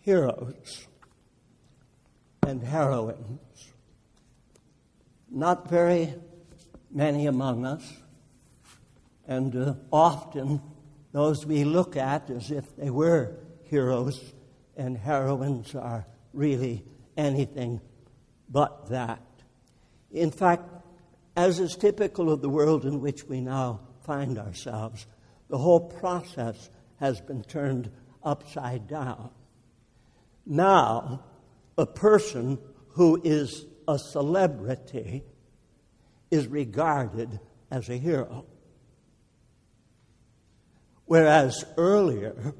heroes and heroines. Not very many among us, and often those we look at as if they were heroes and heroines are really anything but that. In fact, as is typical of the world in which we now find ourselves, the whole process has been turned upside down. Now, a person who is a celebrity is regarded as a hero. Whereas earlier,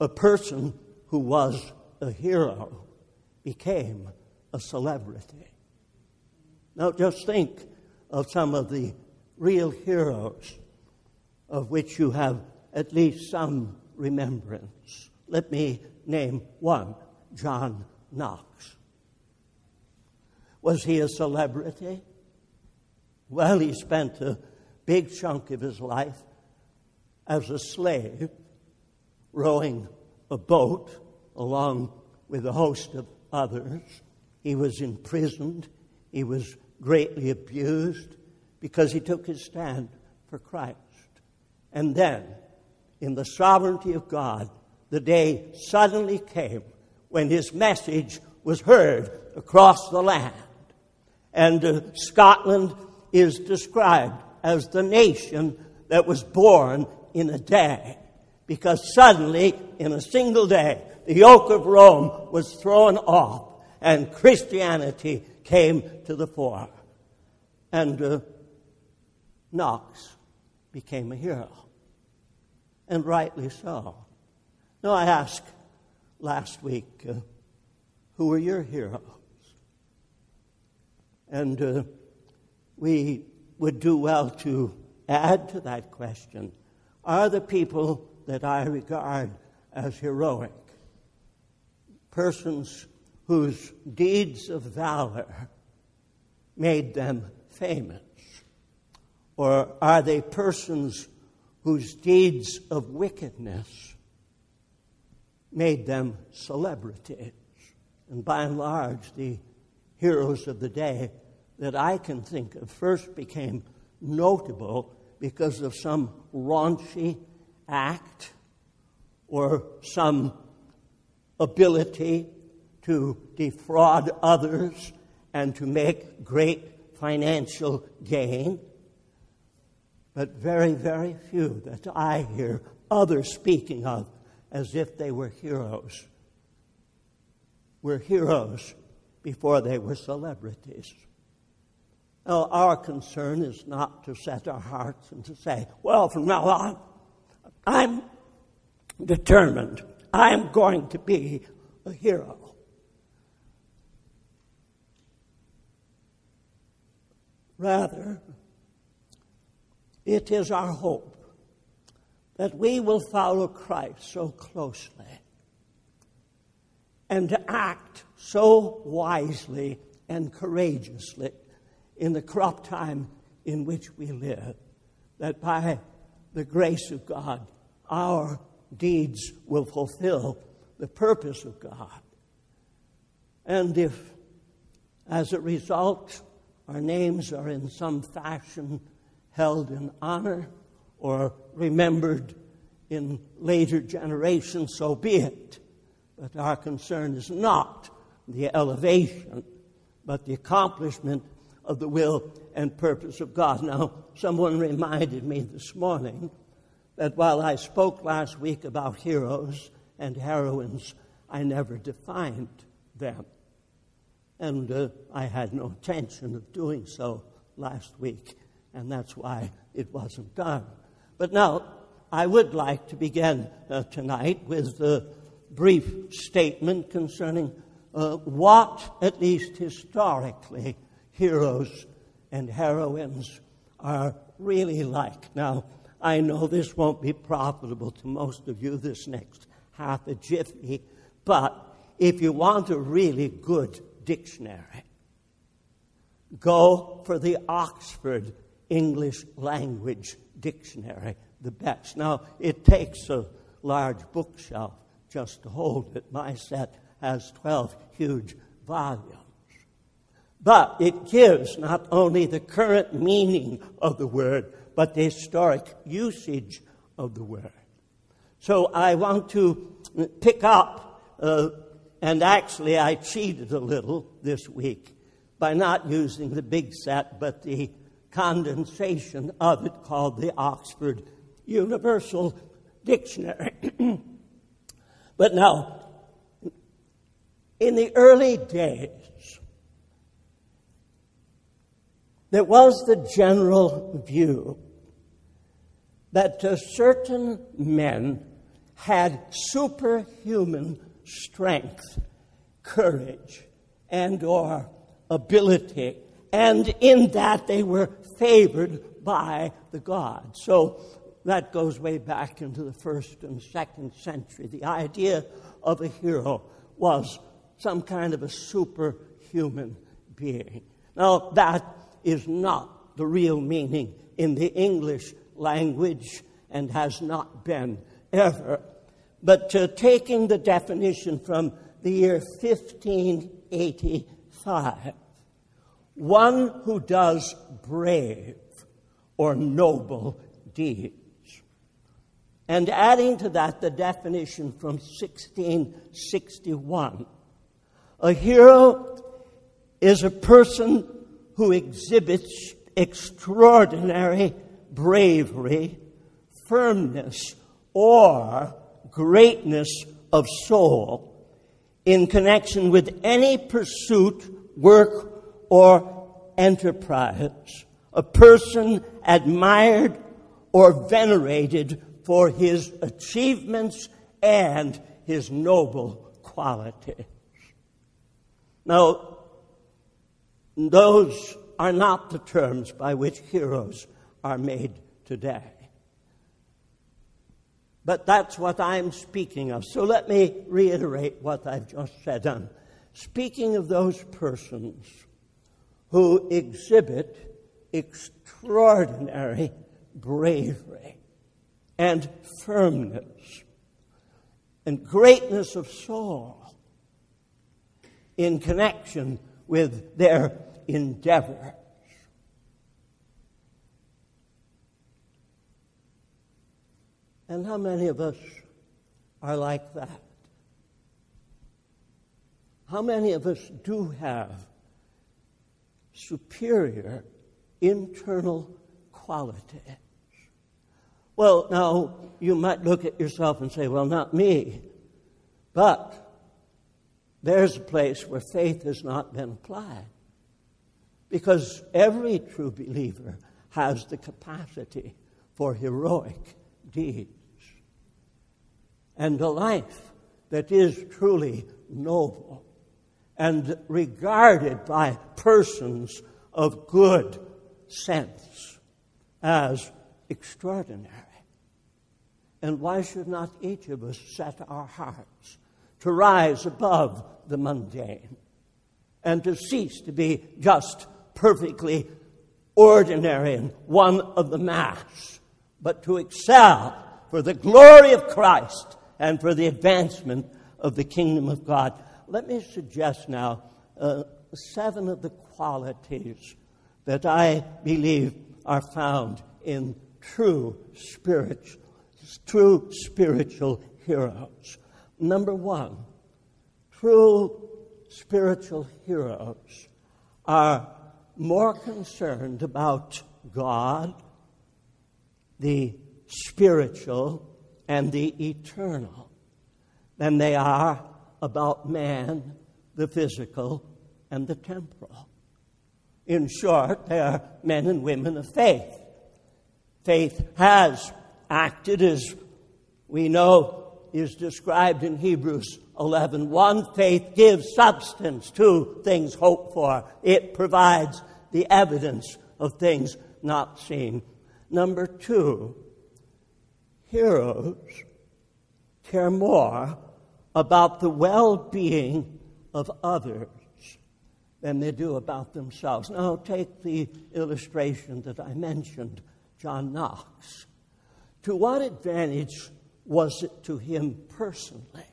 a person who was a hero became a celebrity. Now just think of some of the real heroes of which you have at least some remembrance. Let me name one, John Knox. Was he a celebrity? Well, he spent a big chunk of his life as a slave, rowing a boat along with a host of others. He was imprisoned. He was greatly abused because he took his stand for Christ. And then, in the sovereignty of God, the day suddenly came when his message was heard across the land. And Scotland is described as the nation that was born in a day, because suddenly, in a single day, the yoke of Rome was thrown off and Christianity came to the fore. And Knox became a hero, and rightly so. Now, I asked last week, who were your heroes? And we would do well to add to that question, are the people that I regard as heroic persons whose deeds of valor made them famous? Or are they persons whose deeds of wickedness made them celebrities? And by and large, the heroes of the day that I can think of first became notable because of some raunchy act or some ability to defraud others and to make great financial gain. But very, very few that I hear others speaking of as if they were heroes before they were celebrities. Now, our concern is not to set our hearts and to say, well, from now on, I'm determined. I'm going to be a hero. Rather, it is our hope that we will follow Christ so closely and to act so wisely and courageously in the corrupt time in which we live, that by the grace of God, our deeds will fulfill the purpose of God. And if, as a result, our names are in some fashion held in honor or remembered in later generations, so be it. But our concern is not the elevation, but the accomplishment of the will and purpose of God. Now, someone reminded me this morning that while I spoke last week about heroes and heroines, I never defined them. And I had no intention of doing so last week, and that's why it wasn't done. But now, I would like to begin tonight with a brief statement concerning what, at least historically, heroes and heroines are really like. Now, I know this won't be profitable to most of you this next half a jiffy, but if you want a really good dictionary, go for the Oxford English Language Dictionary, the best. Now, it takes a large bookshelf just to hold it. My set has 12 huge volumes. But it gives not only the current meaning of the word, but the historic usage of the word. So I want to pick up, and actually I cheated a little this week by not using the big set, but the condensation of it called the Oxford Universal Dictionary. But now, in the early days, there was the general view that certain men had superhuman strength, courage, and or ability, and in that they were favored by the gods. So that goes way back into the 1st and 2nd century. The idea of a hero was some kind of a superhuman being. Now, that is not the real meaning in the English language and has not been ever. But taking the definition from the year 1585, one who does brave or noble deeds. And adding to that the definition from 1661, a hero is a person who exhibits extraordinary bravery, firmness, or greatness of soul in connection with any pursuit, work, or enterprise, a person admired or venerated for his achievements and his noble qualities. Now, those are not the terms by which heroes are made today. But that's what I'm speaking of. So let me reiterate what I've just said. I'm speaking of those persons who exhibit extraordinary bravery and firmness and greatness of soul in connection with their endeavors. And how many of us are like that? How many of us do have superior internal qualities? Well, now, you might look at yourself and say, well, not me. But there's a place where faith has not been applied. Because every true believer has the capacity for heroic deeds. And a life that is truly noble and regarded by persons of good sense as extraordinary. And why should not each of us set our hearts to rise above the mundane and to cease to be just perfectly ordinary and one of the mass, but to excel for the glory of Christ and for the advancement of the kingdom of God? Let me suggest now 7 of the qualities that I believe are found in true spiritual heroes. Number 1, true spiritual heroes are more concerned about God, the spiritual, and the eternal than they are about man, the physical, and the temporal. In short, they are men and women of faith. Faith has acted, as we know is described in Hebrews 11:1. Faith gives substance to things hoped for. It provides the evidence of things not seen. Number 2, heroes care more about the well-being of others than they do about themselves. Now, take the illustration that I mentioned, John Knox. To what advantage was it to him personally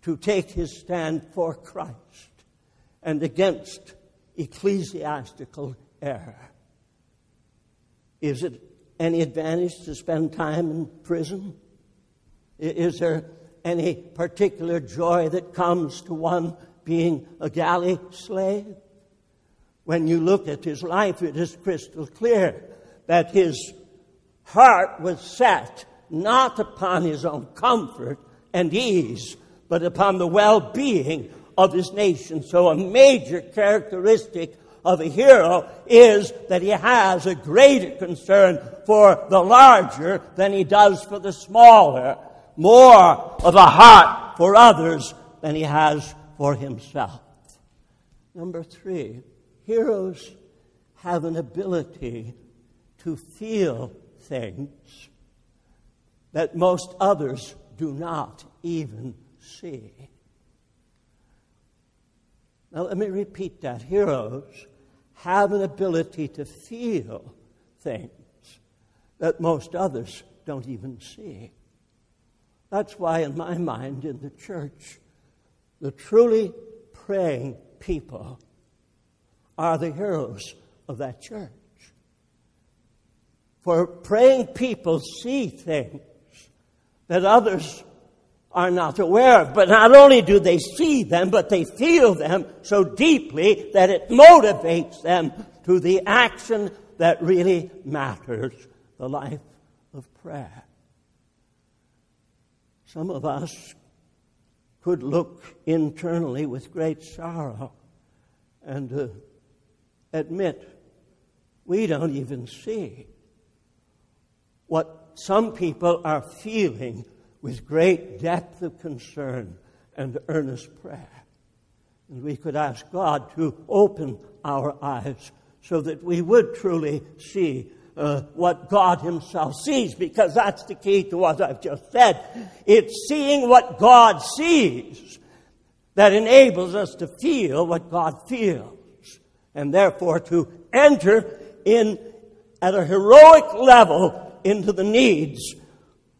to take his stand for Christ and against ecclesiastical error. Is it any advantage to spend time in prison? Is there any particular joy that comes to one being a galley slave? When you look at his life, it is crystal clear that his heart was set not upon his own comfort and ease, but upon the well-being of his nation. So a major characteristic of a hero is that he has a greater concern for the larger than he does for the smaller, more of a heart for others than he has for himself. Number 3, heroes have an ability to feel things that most others do not even see. Now let me repeat that. Heroes have an ability to feel things that most others don't even see. That's why, in my mind, in the church, the truly praying people are the heroes of that church. For praying people see things that others are not aware of. But not only do they see them, but they feel them so deeply that it motivates them to the action that really matters, the life of prayer. Some of us could look internally with great sorrow and admit we don't even see what some people are feeling with great depth of concern and earnest prayer. And we could ask God to open our eyes so that we would truly see what God himself sees, because that's the key to what I've just said. It's seeing what God sees that enables us to feel what God feels, and therefore to enter in at a heroic level into the needs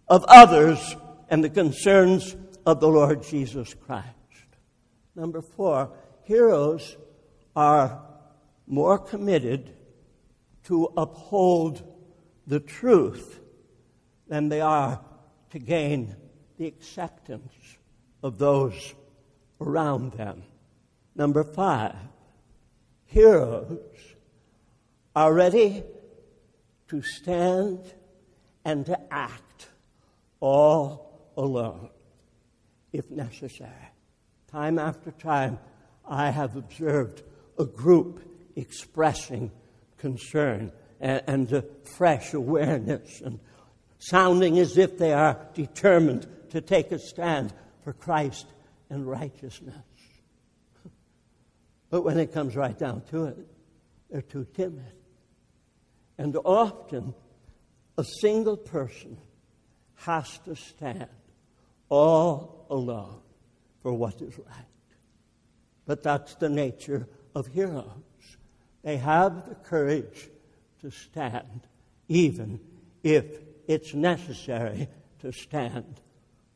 of others and the concerns of the Lord Jesus Christ. Number 4, heroes are more committed to uphold the truth than they are to gain the acceptance of those around them. Number 5, heroes are ready to stand and to act all alone, if necessary. Time after time, I have observed a group expressing concern and a fresh awareness and sounding as if they are determined to take a stand for Christ and righteousness. But when it comes right down to it, they're too timid. And often, a single person has to stand all alone for what is right. But that's the nature of heroes. They have the courage to stand, even if it's necessary to stand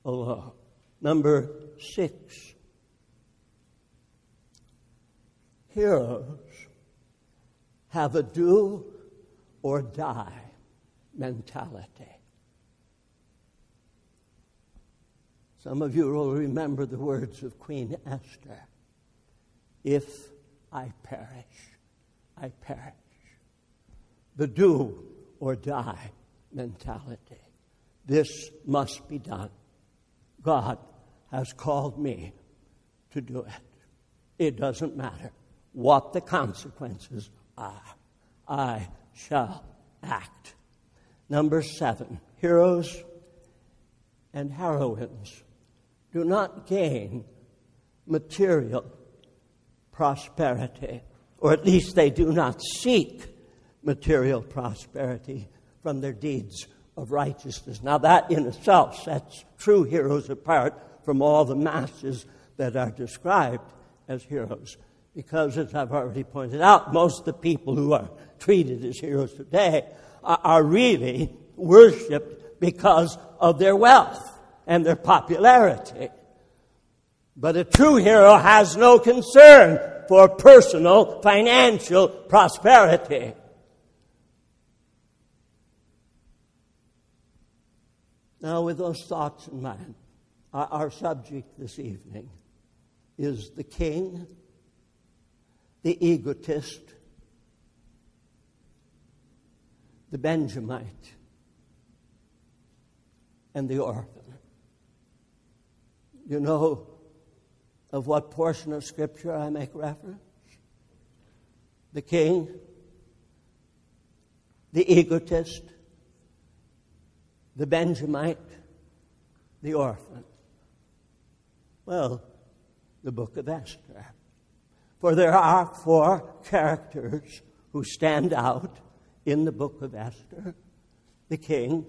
alone. Number 6, heroes have a do or die mentality. Some of you will remember the words of Queen Esther. If I perish, I perish. The do or die mentality. This must be done. God has called me to do it. It doesn't matter what the consequences are. I shall act. Number 7, heroes and heroines do not gain material prosperity, or at least they do not seek material prosperity from their deeds of righteousness. Now that in itself sets true heroes apart from all the masses that are described as heroes. Because, as I've already pointed out, most of the people who are treated as heroes today are really worshipped because of their wealth and their popularity. But a true hero has no concern for personal financial prosperity. Now, with those thoughts in mind, our subject this evening is the king, the egotist, the Benjamite, and the orphan. You know of what portion of Scripture I make reference? The king, the egotist, the Benjamite, the orphan. Well, the book of Esther. For there are 4 characters who stand out in the book of Esther. The king,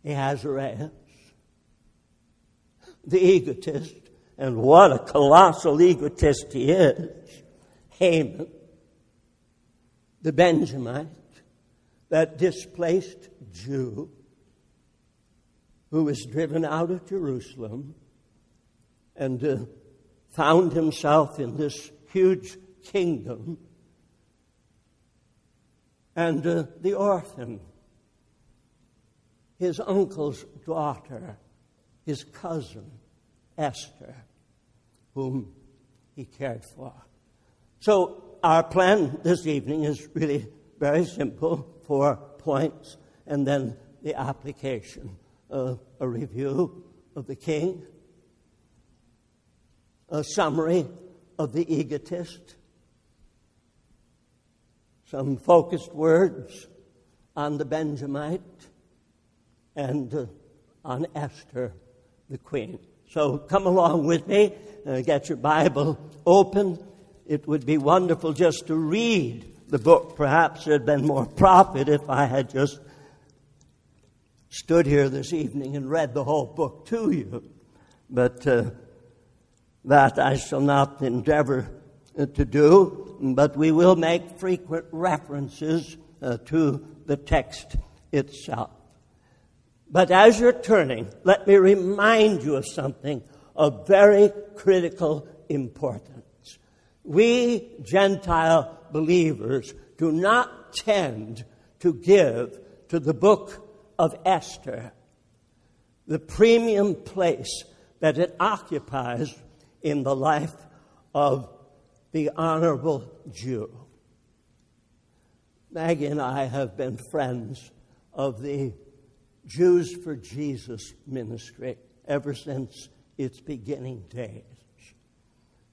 Ahasuerus, the egotist, and what a colossal egotist he is, Haman, the Benjamite, that displaced Jew who was driven out of Jerusalem and found himself in this huge kingdom, and the orphan, his uncle's daughter, his cousin, Esther, whom he cared for. So our plan this evening is really very simple, 4 points, and then the application. A review of the king, a summary of the egotist, some focused words on the Benjamite, and on Esther, the queen. So come along with me, get your Bible open. It would be wonderful just to read the book. Perhaps it had been more profit if I had just stood here this evening and read the whole book to you. But that I shall not endeavor to do. But we will make frequent references to the text itself. But as you're turning, let me remind you of something of very critical importance. We Gentile believers do not tend to give to the book of Esther the premium place that it occupies in the life of the honorable Jew. Maggie and I have been friends of the Jews for Jesus ministry ever since its beginning days.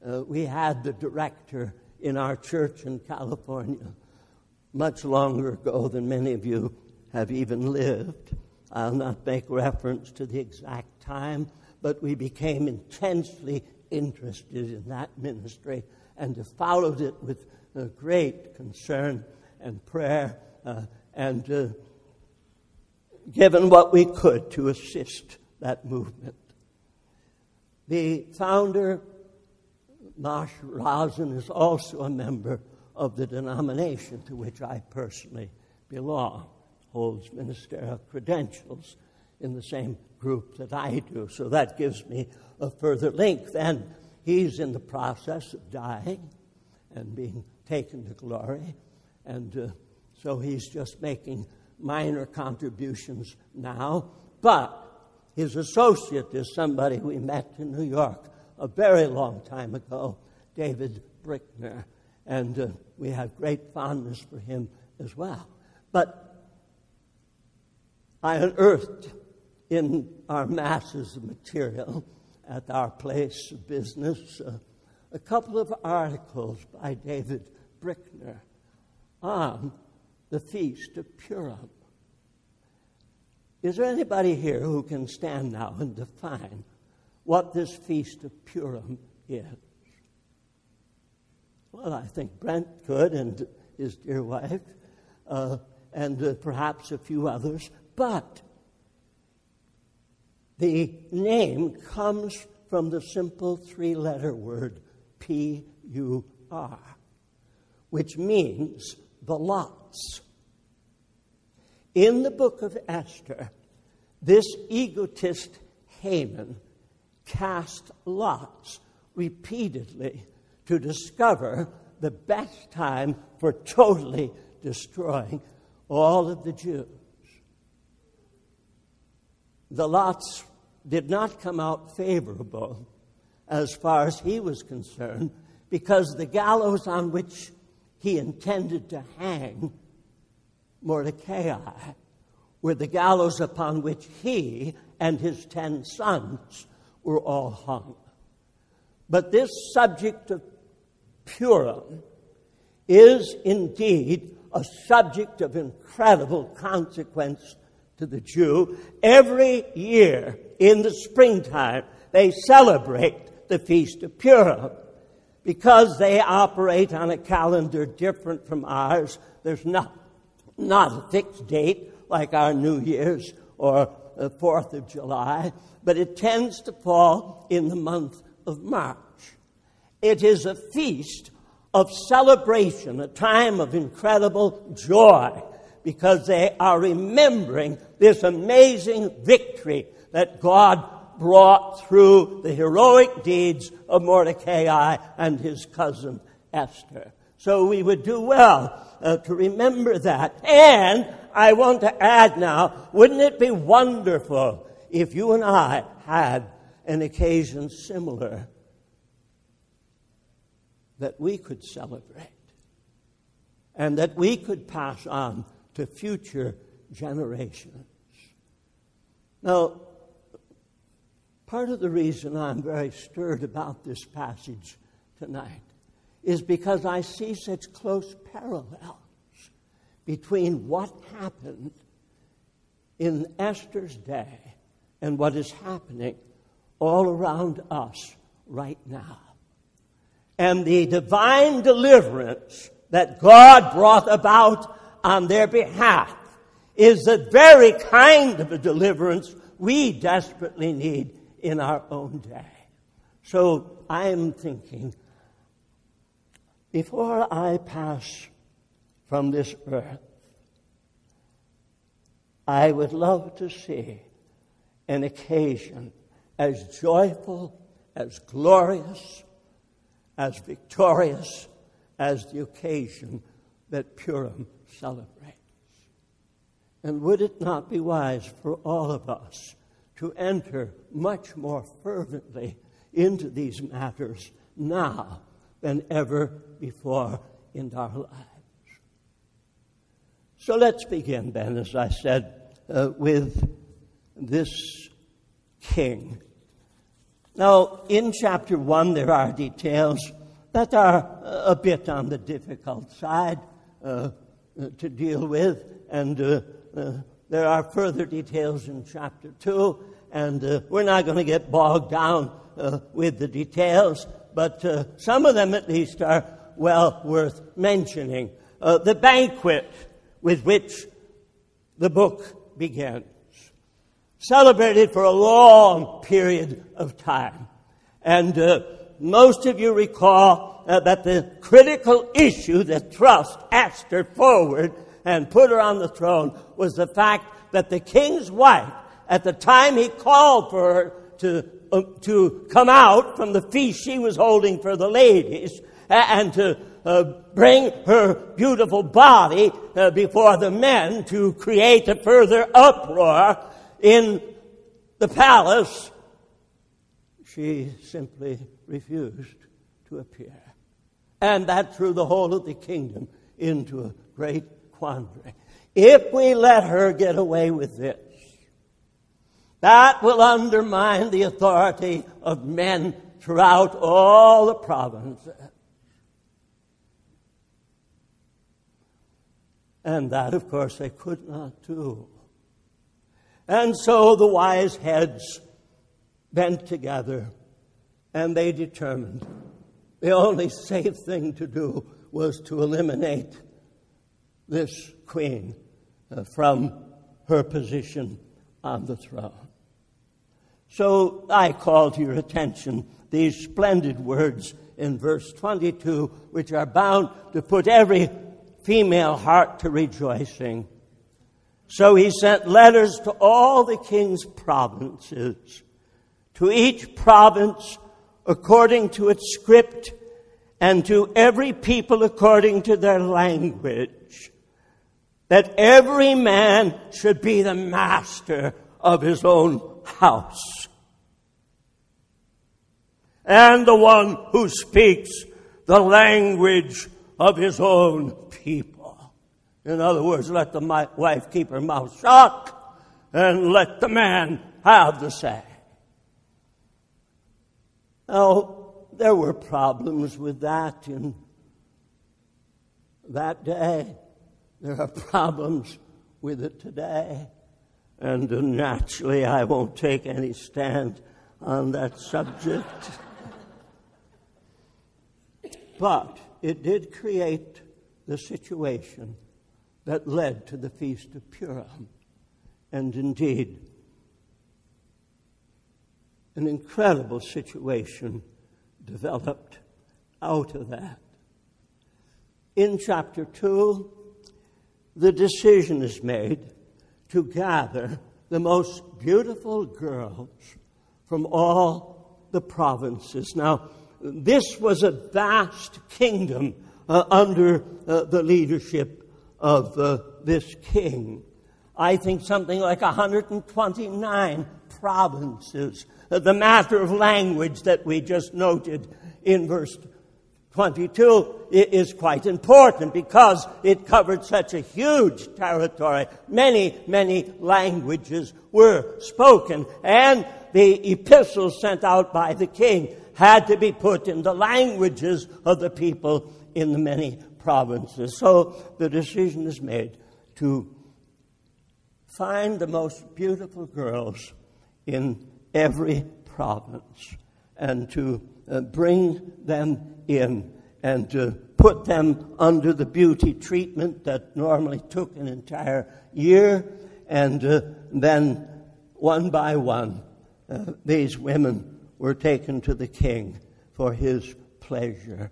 We had the director in our church in California much longer ago than many of you have even lived. I'll not make reference to the exact time, but we became intensely interested in that ministry and have followed it with great concern and prayer and given what we could to assist that movement. The founder, Marsh Rosen, is also a member of the denomination to which I personally belong, holds ministerial credentials in the same group that I do. So that gives me a further link. Then he's in the process of dying and being taken to glory. And so he's just making minor contributions now. But his associate is somebody we met in New York a very long time ago, David Brickner. And we have great fondness for him as well. But I unearthed in our masses of material at our place of business a couple of articles by David Brickner on the Feast of Purim. Is there anybody here who can stand now and define what this Feast of Purim is? Well, I think Brent could, and his dear wife, and perhaps a few others. But the name comes from the simple 3-letter word P-U-R, which means the lots. In the book of Esther, this egotist Haman cast lots repeatedly to discover the best time for totally destroying all of the Jews. The lots did not come out favorable as far as he was concerned, because the gallows on which he intended to hang Mordecai were the gallows upon which he and his 10 sons were all hung. But this subject of Purim is indeed a subject of incredible consequence to the Jew. Every year in the springtime, they celebrate the Feast of Purim. Because they operate on a calendar different from ours, there's not a fixed date like our New Year's or the 4th of July, but it tends to fall in the month of March. It is a feast of celebration, a time of incredible joy, because they are remembering this amazing victory that God brought through the heroic deeds of Mordecai and his cousin Esther. So we would do well to remember that. And I want to add now, wouldn't it be wonderful if you and I had an occasion similar that we could celebrate and that we could pass on to future generations? Now, part of the reason I'm very stirred about this passage tonight is because I see such close parallels between what happened in Esther's day and what is happening all around us right now. And the divine deliverance that God brought about on their behalf is the very kind of a deliverance we desperately need in our own day. So I am thinking, before I pass from this earth, I would love to see an occasion as joyful, as glorious, as victorious as the occasion that Purim celebrates. And would it not be wise for all of us to enter much more fervently into these matters now than ever before in our lives? So let's begin then, as I said, with this king. Now, in chapter 1, there are details that are a bit on the difficult side to deal with, and there are further details in chapter 2, and we're not going to get bogged down with the details, but some of them at least are well worth mentioning. The banquet with which the book begins, celebrated for a long period of time. And most of you recall that the critical issue that thrust Esther forward and put her on the throne was the fact that the king's wife, at the time he called for her to come out from the feast she was holding for the ladies and to bring her beautiful body before the men to create a further uproar in the palace, she simply refused to appear. And that threw the whole of the kingdom into a great quandary. If we let her get away with this, that will undermine the authority of men throughout all the provinces. And that, of course, they could not do. And so the wise heads bent together, and they determined the only safe thing to do was to eliminate this queen from her position on the throne. So I call to your attention these splendid words in verse 22, which are bound to put every female heart to rejoicing. So he sent letters to all the king's provinces to each province according to its script, and to every people according to their language, that every man should be the master of his own house, and the one who speaks the language of his own people. In other words, let the wife keep her mouth shut, and let the man have the say. Now, there were problems with that in that day. There are problems with it today. And naturally, I won't take any stand on that subject. But it did create the situation that led to the Feast of Purim. And indeed, an incredible situation developed out of that. In chapter 2, the decision is made to gather the most beautiful girls from all the provinces. Now, this was a vast kingdom under the leadership of this king. I think something like 129 provinces. The matter of language that we just noted in verse 22 is quite important because it covered such a huge territory. Many, many languages were spoken, and the epistles sent out by the king had to be put in the languages of the people in the many provinces. So the decision is made to find the most beautiful girls in every province and to bring them in and to put them under the beauty treatment that normally took an entire year. And then one by one, these women were taken to the king for his pleasure.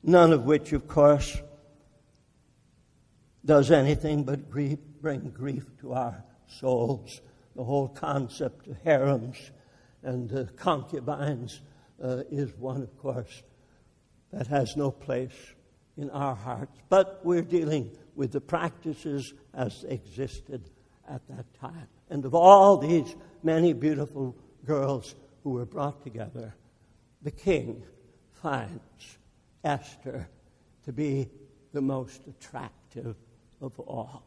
None of which, of course, does anything but bring grief to our souls. The whole concept of harems and concubines is one, of course, that has no place in our hearts. But we're dealing with the practices as they existed at that time. And of all these many beautiful girls who were brought together, the king finds Esther to be the most attractive of all.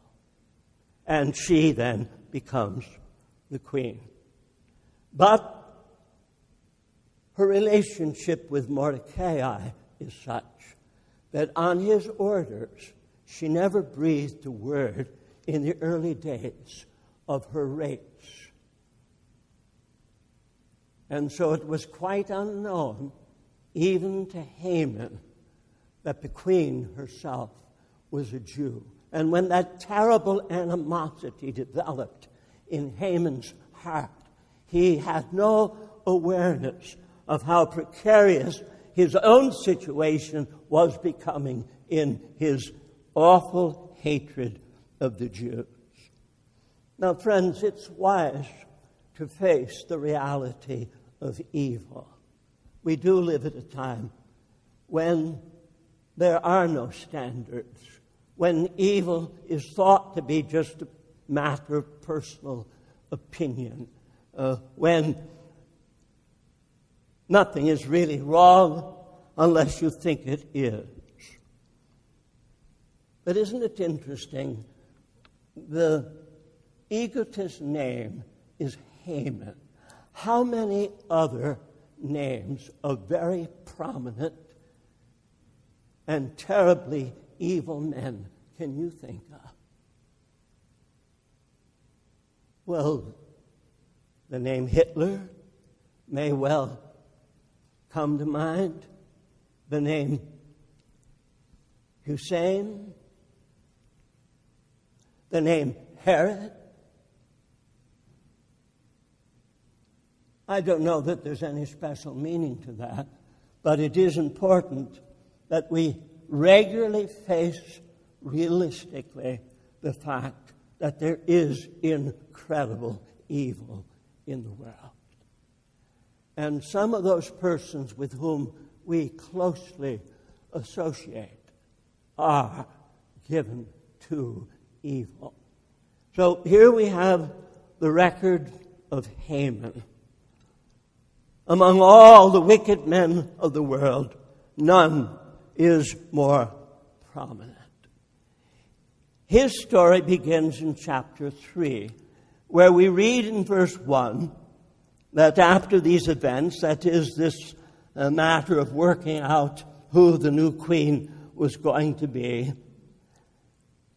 And she then becomes the queen. But her relationship with Mordecai is such that on his orders, she never breathed a word in the early days of her race. And so it was quite unknown, even to Haman, that the queen herself was a Jew. And when that terrible animosity developed in Haman's heart, he had no awareness of how precarious his own situation was becoming in his awful hatred of the Jews. Now, friends, it's wise to face the reality of evil. We do live at a time when there are no standards, when evil is thought to be just a matter of personal opinion, when nothing is really wrong unless you think it is. But isn't it interesting? The egotist's name is Haman. How many other names of very prominent and terribly evil men can you think of? Well, the name Hitler may well come to mind. The name Hussein. The name Herod. I don't know that there's any special meaning to that, but it is important that we regularly face realistically the fact that there is incredible evil in the world. And some of those persons with whom we closely associate are given to evil. So here we have the record of Haman. Among all the wicked men of the world, none is more prominent. His story begins in chapter 3, where we read in verse 1 that after these events, that is, this matter of working out who the new queen was going to be,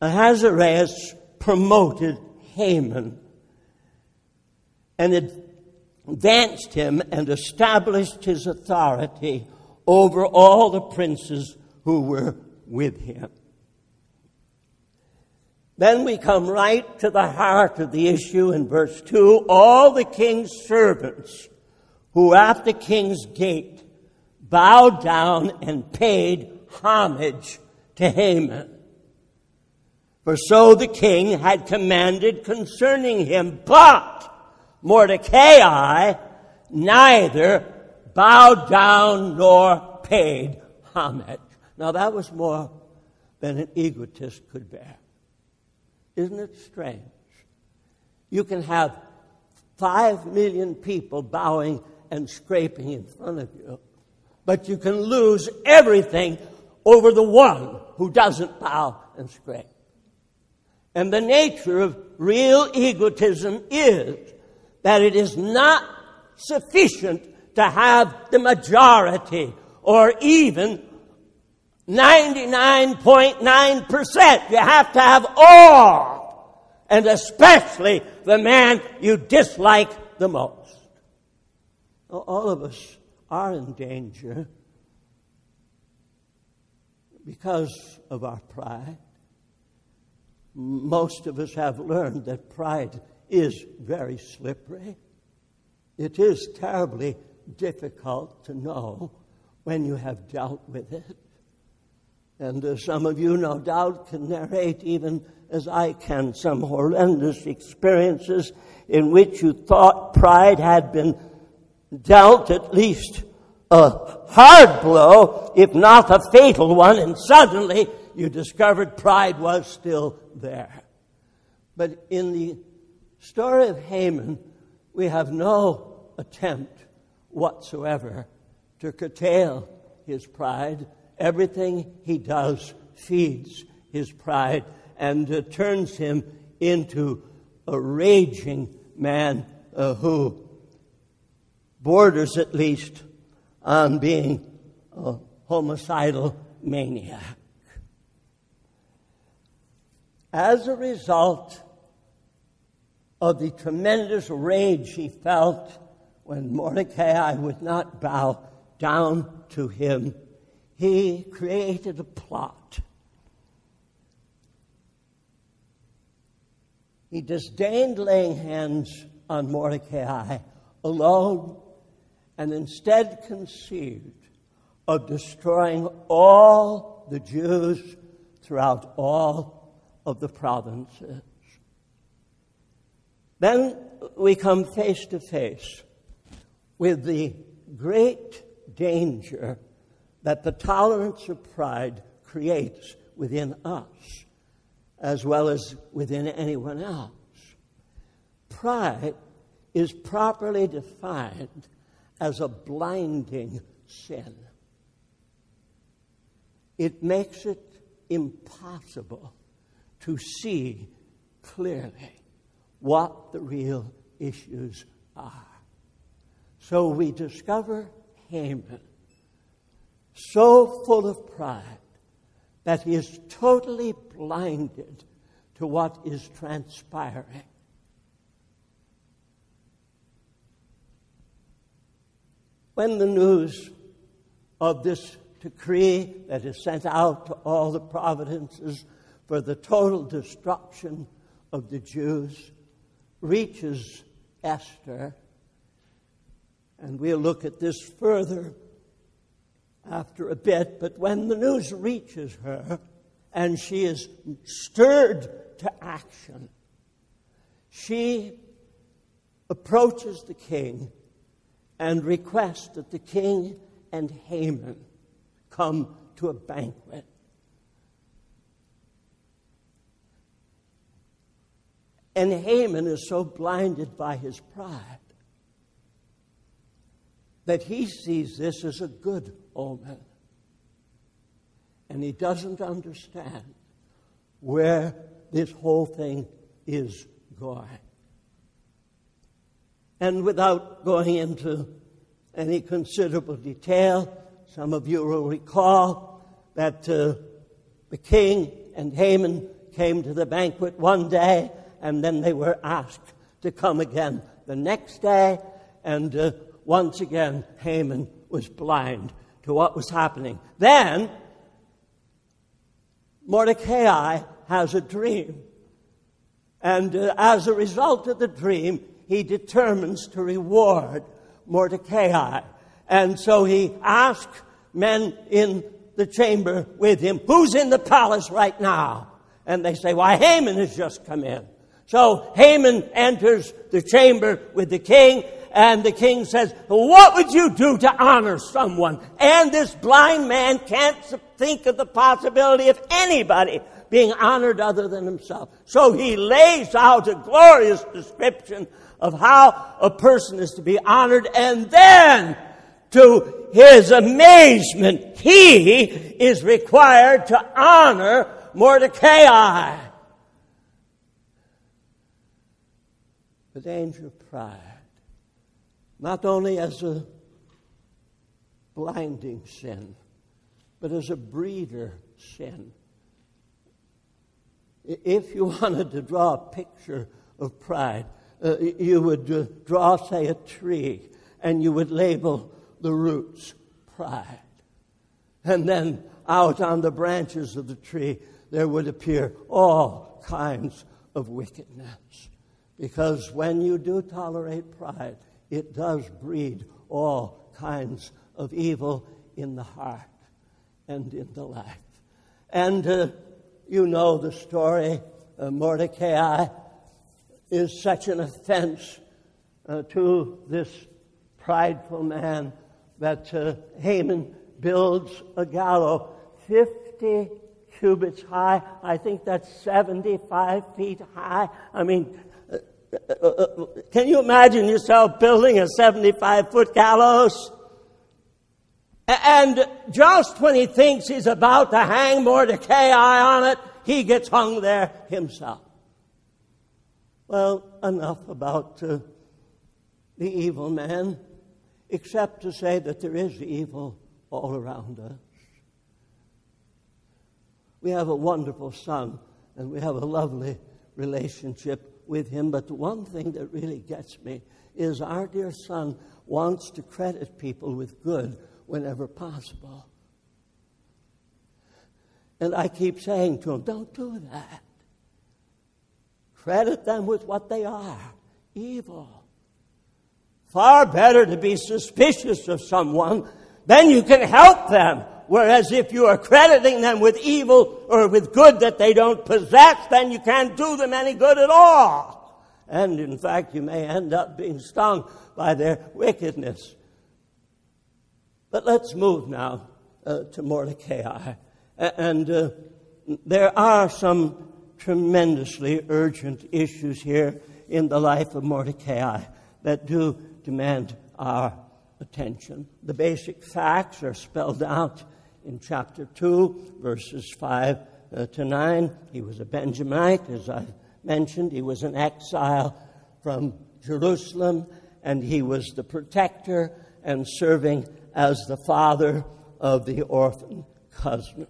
Ahasuerus promoted Haman and advanced him and established his authority over all the princes who were with him. Then we come right to the heart of the issue in verse 2. All the king's servants who at the king's gate bowed down and paid homage to Haman. For so the king had commanded concerning him, but Mordecai neither bowed down nor paid homage. Now that was more than an egotist could bear. Isn't it strange? You can have 5 million people bowing and scraping in front of you, but you can lose everything over the one who doesn't bow and scrape. And the nature of real egotism is that it is not sufficient to have the majority or even 99.9%. You have to have all, and especially the man you dislike the most. Well, all of us are in danger because of our pride. Most of us have learned that pride is very slippery. It is terribly difficult to know when you have dealt with it. And some of you, no doubt, can narrate, even as I can, some horrendous experiences in which you thought pride had been dealt at least a hard blow, if not a fatal one, and suddenly you discovered pride was still there. But in the story of Haman, we have no attempt whatsoever to curtail his pride. Everything he does feeds his pride and turns him into a raging man who borders at least on being a homicidal maniac. As a result of the tremendous rage he felt when Mordecai would not bow down to him, he created a plot. He disdained laying hands on Mordecai alone and instead conceived of destroying all the Jews throughout all of the provinces. Then we come face to face with the great danger that the tolerance of pride creates within us, as well as within anyone else. Pride is properly defined as a blinding sin. It makes it impossible to see clearly what the real issues are. So we discover Haman so full of pride that he is totally blinded to what is transpiring. When the news of this decree that is sent out to all the provinces for the total destruction of the Jews reaches Esther, and we'll look at this further after a bit, but when the news reaches her and she is stirred to action, she approaches the king and request that the king and Haman come to a banquet. And Haman is so blinded by his pride that he sees this as a good omen. And he doesn't understand where this whole thing is going. And without going into any considerable detail, some of you will recall that the king and Haman came to the banquet one day, and then they were asked to come again the next day, and once again Haman was blind to what was happening. Then Mordecai has a dream, and as a result of the dream, he determines to reward Mordecai. And so he asks men in the chamber with him, "Who's in the palace right now?" And they say, "Why, Haman has just come in." So Haman enters the chamber with the king, and the king says, "What would you do to honor someone?" And this blind man can't think of the possibility of anybody being honored other than himself. So he lays out a glorious description of how a person is to be honored, and then, to his amazement, he is required to honor Mordecai. The danger of pride, not only as a blinding sin, but as a breeder sin. If you wanted to draw a picture of pride, you would draw, say, a tree, and you would label the roots pride. And then out on the branches of the tree, there would appear all kinds of wickedness. Because when you do tolerate pride, it does breed all kinds of evil in the heart and in the life. And you know the story. Mordecai is such an offense to this prideful man that Haman builds a gallows 50 cubits high. I think that's 75 feet high. I mean, can you imagine yourself building a 75-foot gallows? And just when he thinks he's about to hang Mordecai on it, he gets hung there himself. Well, enough about the evil man, except to say that there is evil all around us. We have a wonderful son, and we have a lovely relationship with him, but the one thing that really gets me is our dear son wants to credit people with good whenever possible. And I keep saying to him, don't do that. Credit them with what they are, evil. Far better to be suspicious of someone, then you can help them. Whereas if you are crediting them with evil or with good that they don't possess, then you can't do them any good at all. And in fact, you may end up being stung by their wickedness. But let's move now to Mordecai. And there are some tremendously urgent issues here in the life of Mordecai that do demand our attention. The basic facts are spelled out in chapter 2, verses 5 to 9. He was a Benjamite, as I mentioned. He was an exile from Jerusalem, and he was the protector and serving as the father of the orphan cousin.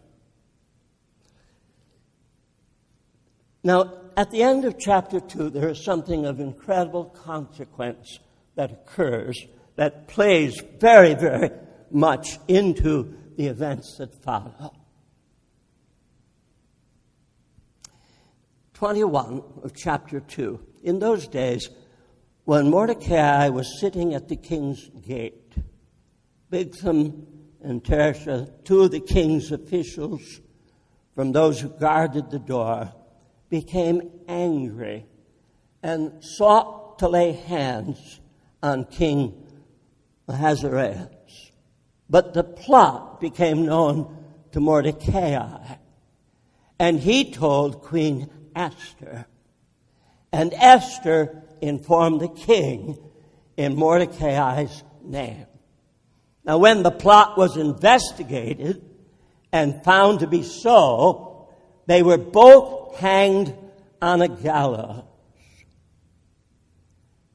Now, at the end of chapter 2, there is something of incredible consequence that occurs that plays very, very much into the events that follow. 21 of chapter 2. In those days, when Mordecai was sitting at the king's gate, Bigthan and Teresh, two of the king's officials from those who guarded the door, became angry and sought to lay hands on King Ahasuerus. But the plot became known to Mordecai, and he told Queen Esther. And Esther informed the king in Mordecai's name. Now, when the plot was investigated and found to be so, they were both hanged on a gallows.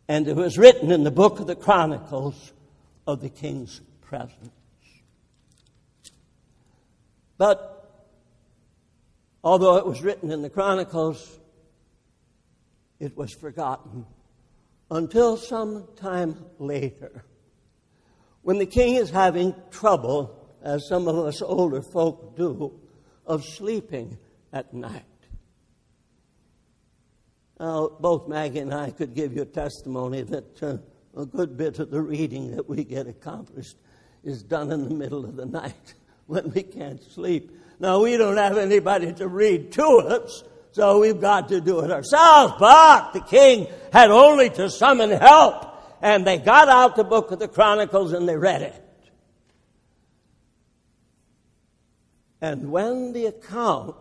And it was written in the book of the Chronicles of the king's presence. But although it was written in the Chronicles, it was forgotten until some time later, when the king is having trouble, as some of us older folk do, of sleeping at night. Now, both Maggie and I could give you a testimony that a good bit of the reading that we get accomplished is done in the middle of the night when we can't sleep. Now, we don't have anybody to read to us, so we've got to do it ourselves. But the king had only to summon help, and they got out the book of the Chronicles and they read it. And when the account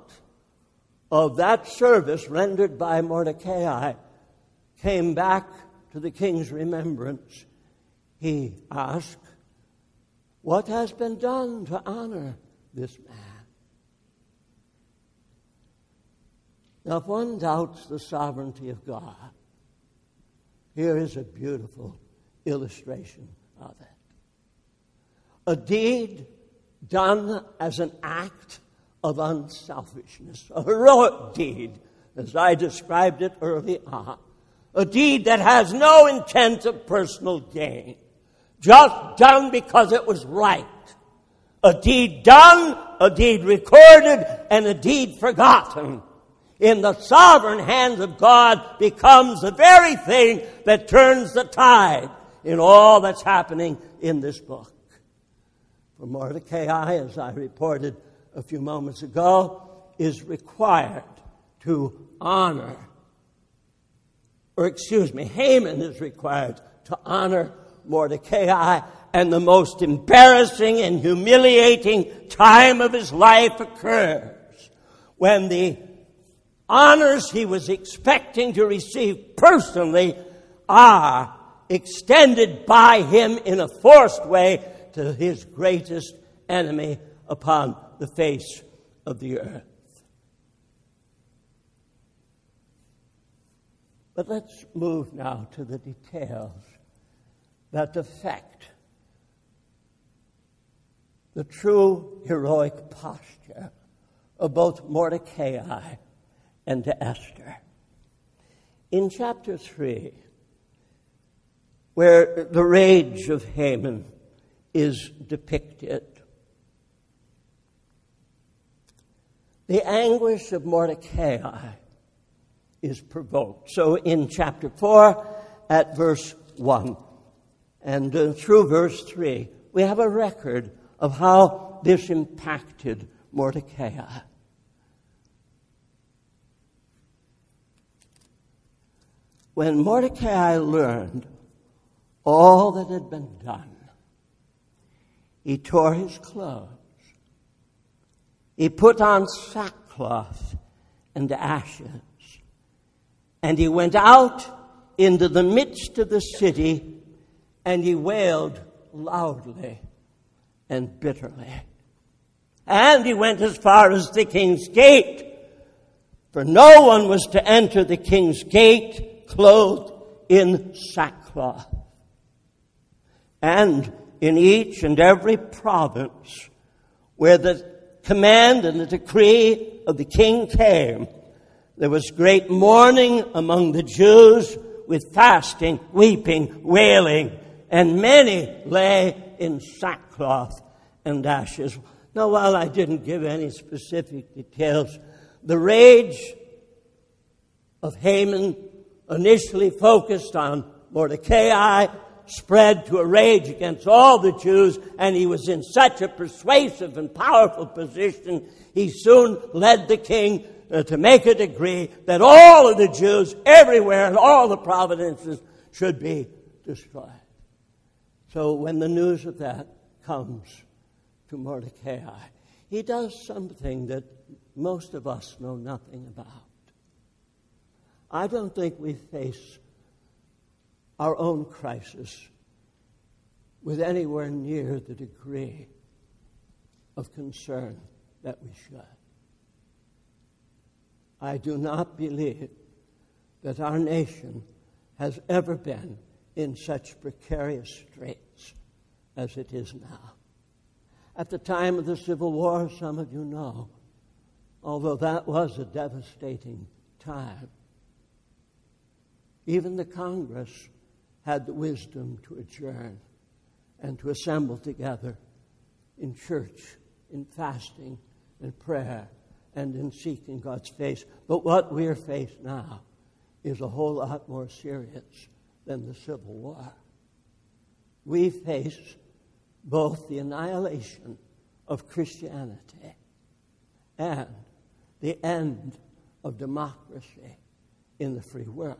of that service rendered by Mordecai came back to the king's remembrance, he asked, "What has been done to honor this man?" Now, if one doubts the sovereignty of God, here is a beautiful illustration of it. A deed done as an act of unselfishness, a heroic deed, as I described it early on. A deed that has no intent of personal gain, just done because it was right. A deed done, a deed recorded, and a deed forgotten in the sovereign hands of God becomes the very thing that turns the tide in all that's happening in this book. For Mordecai, as I reported a few moments ago, is required to honor, Haman is required to honor Mordecai, and the most embarrassing and humiliating time of his life occurs when the honors he was expecting to receive personally are extended by him in a forced way to his greatest enemy upon the face of the earth. But let's move now to the details that affect the true heroic posture of both Mordecai and to Esther. In chapter 3, where the rage of Haman is depicted, the anguish of Mordecai is provoked. So in chapter 4, at verse 1, and through verse 3, we have a record of how this impacted Mordecai. When Mordecai learned all that had been done, he tore his clothes. He put on sackcloth and ashes. And he went out into the midst of the city, and he wailed loudly and bitterly. And he went as far as the king's gate, for no one was to enter the king's gate clothed in sackcloth. And in each and every province where the command and the decree of the king came, there was great mourning among the Jews with fasting, weeping, wailing, and many lay in sackcloth and ashes. Now, while I didn't give any specific details, the rage of Haman, initially focused on Mordecai, spread to a rage against all the Jews, and he was in such a persuasive and powerful position, he soon led the king to make a decree that all of the Jews everywhere in all the provinces should be destroyed. So when the news of that comes to Mordecai, he does something that most of us know nothing about. I don't think we face our own crisis with anywhere near the degree of concern that we should. I do not believe that our nation has ever been in such precarious straits as it is now. At the time of the Civil War, some of you know, although that was a devastating time, even the Congress had the wisdom to adjourn and to assemble together in church, in fasting, in prayer, and in seeking God's face. But what we're faced now is a whole lot more serious than the Civil War. We face both the annihilation of Christianity and the end of democracy in the free world.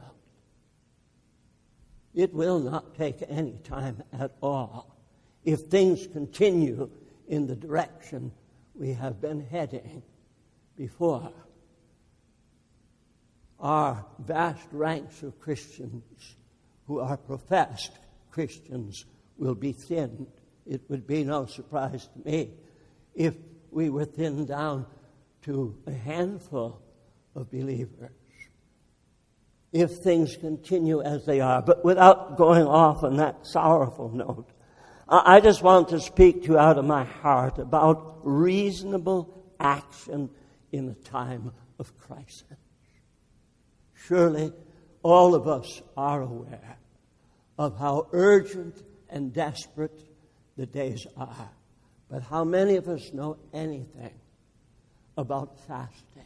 It will not take any time at all if things continue in the direction we have been heading before. Our vast ranks of Christians who are professed Christians will be thinned. It would be no surprise to me if we were thinned down to a handful of believers, if things continue as they are. But without going off on that sorrowful note, I just want to speak to you out of my heart about reasonable action in a time of crisis. Surely all of us are aware of how urgent and desperate the days are. But how many of us know anything about fasting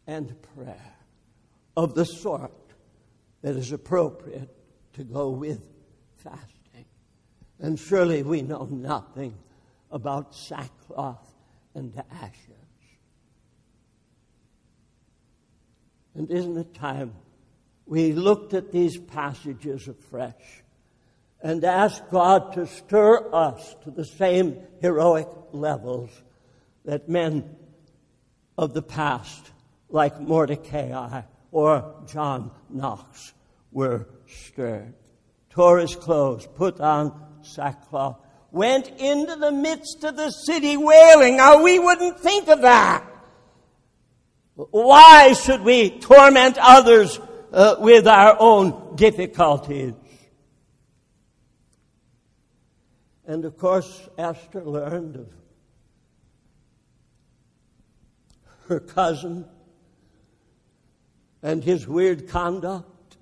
and prayer of the sort that is appropriate to go with fasting? And surely we know nothing about sackcloth and ashes. And isn't it time we looked at these passages afresh and asked God to stir us to the same heroic levels that men of the past, like Mordecai or John Knox, were stirred? Tore his clothes, put on sackcloth, went into the midst of the city wailing. Now, we wouldn't think of that. Why should we torment others with our own difficulties? And of course, Esther learned of her cousin and his weird conduct.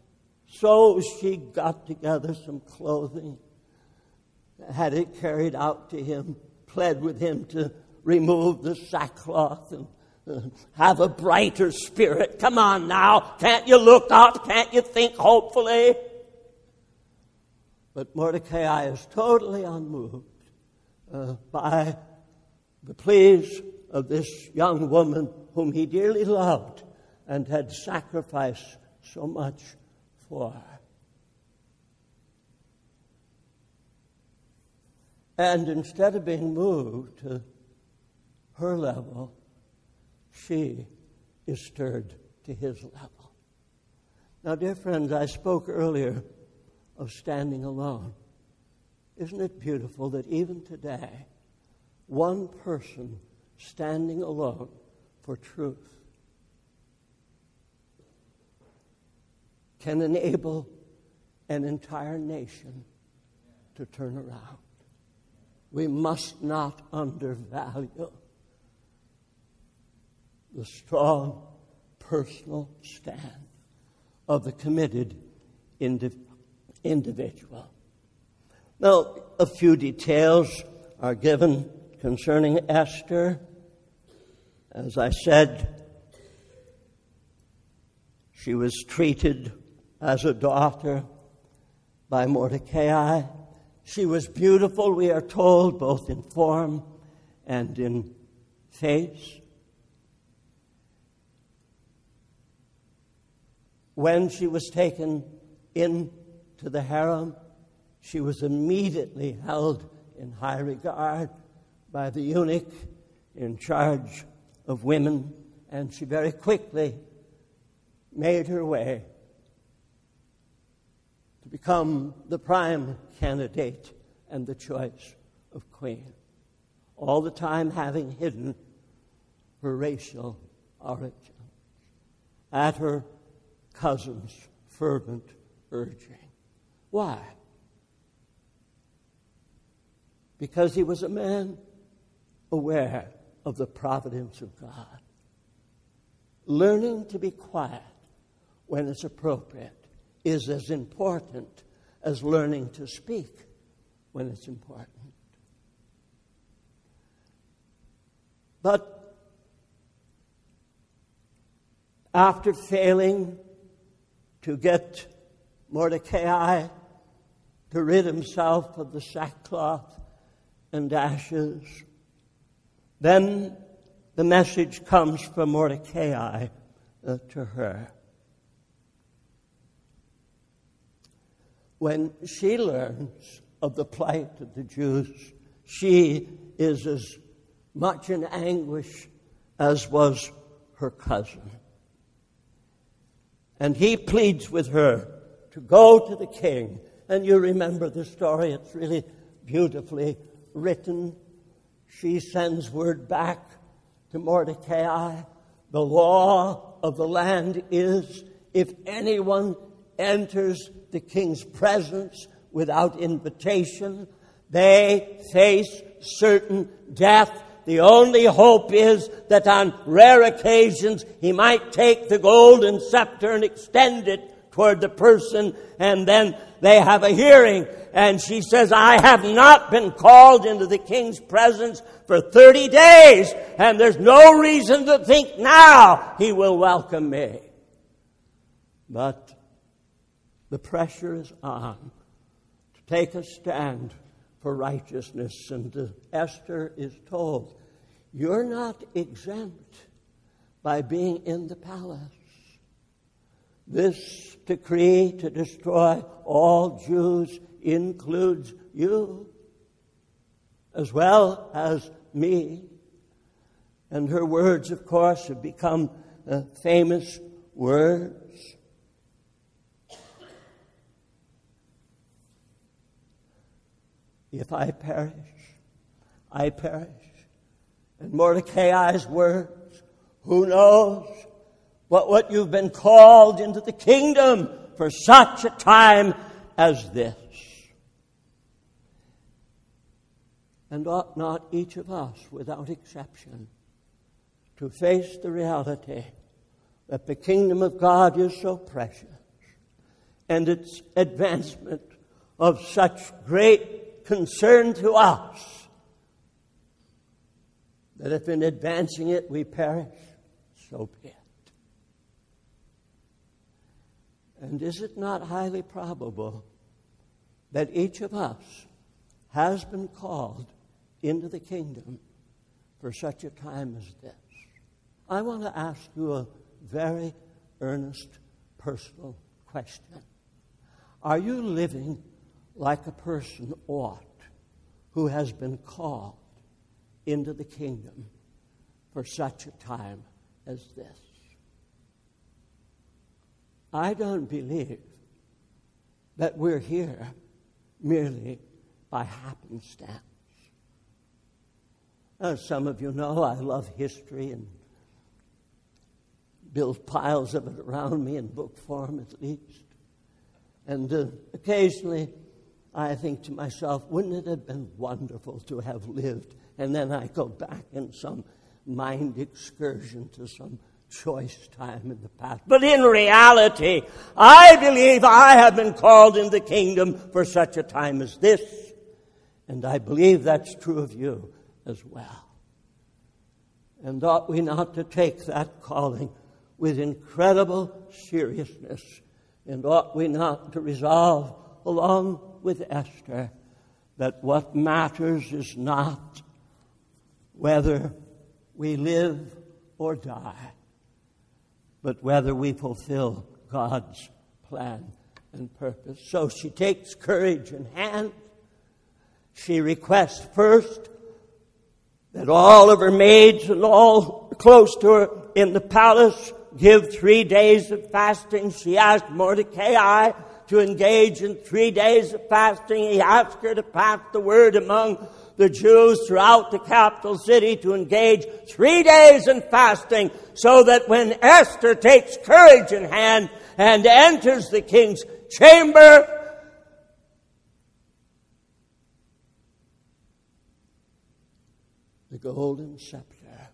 So she got together some clothing, had it carried out to him, pled with him to remove the sackcloth and have a brighter spirit. Come on now. Can't you look up? Can't you think hopefully? But Mordecai is totally unmoved by the pleas of this young woman whom he dearly loved and had sacrificed so much for. And instead of being moved to her level, she is stirred to his level. Now, dear friends, I spoke earlier of standing alone. Isn't it beautiful that even today, one person standing alone for truth can enable an entire nation to turn around? We must not undervalue the strong personal stand of the committed individual. Now, a few details are given concerning Esther. As I said, she was treated as a daughter by Mordecai. She was beautiful, we are told, both in form and in face. When she was taken in to the harem, she was immediately held in high regard by the eunuch in charge of women, and she very quickly made her way to become the prime candidate and the choice of queen, all the time having hidden her racial origin at her cousin's fervent urging. Why? Because he was a man aware of the providence of God. Learning to be quiet when it's appropriate is as important as learning to speak when it's important. But after failing to get Mordecai to rid himself of the sackcloth and ashes, then the message comes from Mordecai to her. When she learns of the plight of the Jews, she is as much in anguish as was her cousin. And he pleads with her to go to the king. And you remember the story, it's really beautifully written. She sends word back to Mordecai. The law of the land is, if anyone enters the king's presence without invitation, they face certain death. The only hope is that on rare occasions he might take the golden scepter and extend it toward the person, and then they have a hearing. And she says, I have not been called into the king's presence for 30 days, and there's no reason to think now he will welcome me. But the pressure is on to take a stand for righteousness. And Esther is told, you're not exempt by being in the palace. This decree to destroy all Jews includes you as well as me. And her words, of course, have become famous words. If I perish, I perish. And Mordecai's words, who knows what you've been called into the kingdom for such a time as this. And ought not each of us, without exception, to face the reality that the kingdom of God is so precious and its advancement of such great concern to us, that if in advancing it we perish, so be it. And is it not highly probable that each of us has been called into the kingdom for such a time as this? I want to ask you a very earnest, personal question. Are you living like a person ought who has been called into the kingdom for such a time as this? I don't believe that we're here merely by happenstance. As some of you know, I love history and build piles of it around me in book form at least. And occasionally I think to myself, wouldn't it have been wonderful to have lived? And then I go back in some mind excursion to some choice time in the past. But in reality, I believe I have been called in the kingdom for such a time as this. And I believe that's true of you as well. And ought we not to take that calling with incredible seriousness? And ought we not to resolve, along with Esther, that what matters is not whether we live or die, but whether we fulfill God's plan and purpose. So she takes courage in hand. She requests first that all of her maids and all close to her in the palace give 3 days of fasting. She asked Mordecai to engage in 3 days of fasting. He asked her to pass the word among the Jews throughout the capital city to engage 3 days in fasting, so that when Esther takes courage in hand and enters the king's chamber, the golden scepter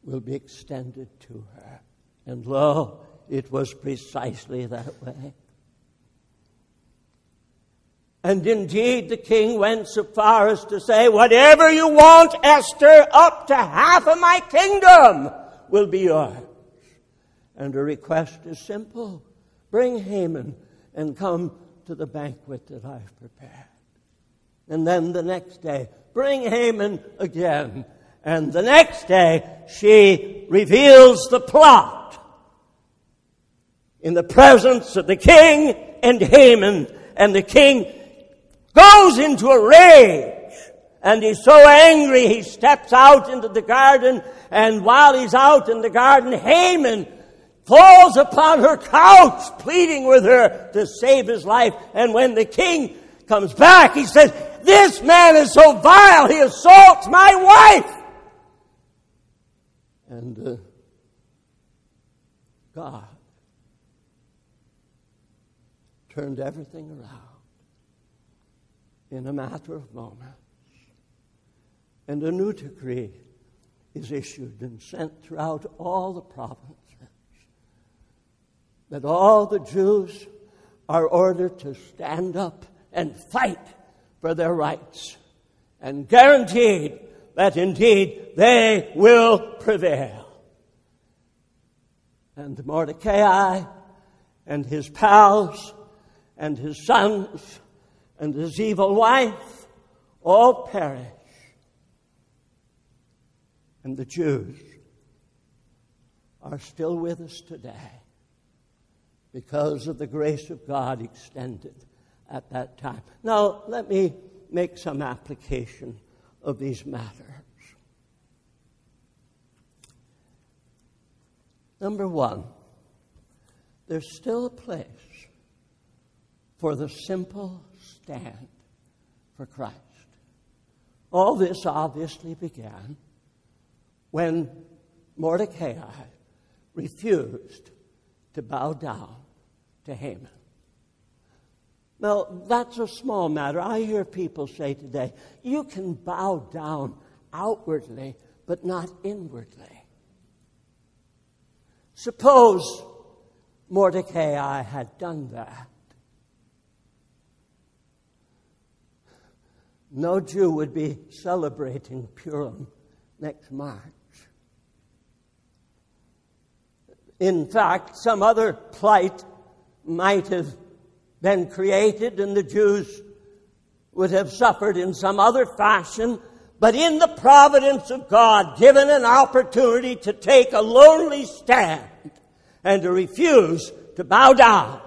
will be extended to her. And lo, it was precisely that way. And indeed, the king went so far as to say, whatever you want, Esther, up to half of my kingdom will be yours. And her request is simple. Bring Haman and come to the banquet that I've prepared. And then the next day, bring Haman again. And the next day, she reveals the plot in the presence of the king and Haman. And the king goes into a rage, and he's so angry he steps out into the garden, and while he's out in the garden, Haman falls upon her couch, pleading with her to save his life. And when the king comes back, he says, this man is so vile, he assaults my wife. And God turned everything around in a matter of moments. And a new decree is issued and sent throughout all the provinces that all the Jews are ordered to stand up and fight for their rights, and guaranteed that indeed they will prevail. And Mordecai and his pals and his sons and his evil wife all perish. And the Jews are still with us today because of the grace of God extended at that time. Now, let me make some application of these matters. Number one, there's still a place for the simple stand for Christ. All this obviously began when Mordecai refused to bow down to Haman. Now, that's a small matter. I hear people say today, you can bow down outwardly, but not inwardly. Suppose Mordecai had done that. No Jew would be celebrating Purim next March. In fact, some other plight might have been created and the Jews would have suffered in some other fashion. But in the providence of God, given an opportunity to take a lonely stand and to refuse to bow down,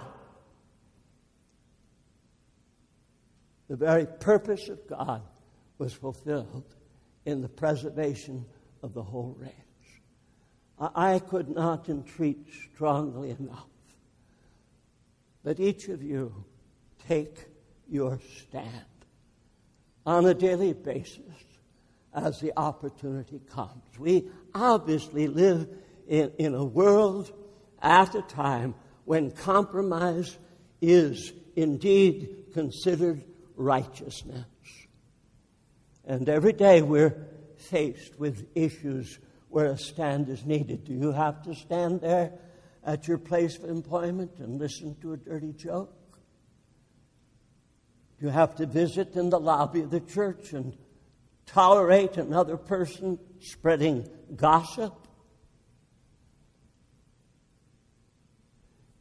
the very purpose of God was fulfilled in the preservation of the whole race. I could not entreat strongly enough that each of you take your stand on a daily basis as the opportunity comes. We obviously live in a world at a time when compromise is indeed considered righteousness. And every day we're faced with issues where a stand is needed. Do you have to stand there at your place of employment and listen to a dirty joke? Do you have to visit in the lobby of the church and tolerate another person spreading gossip?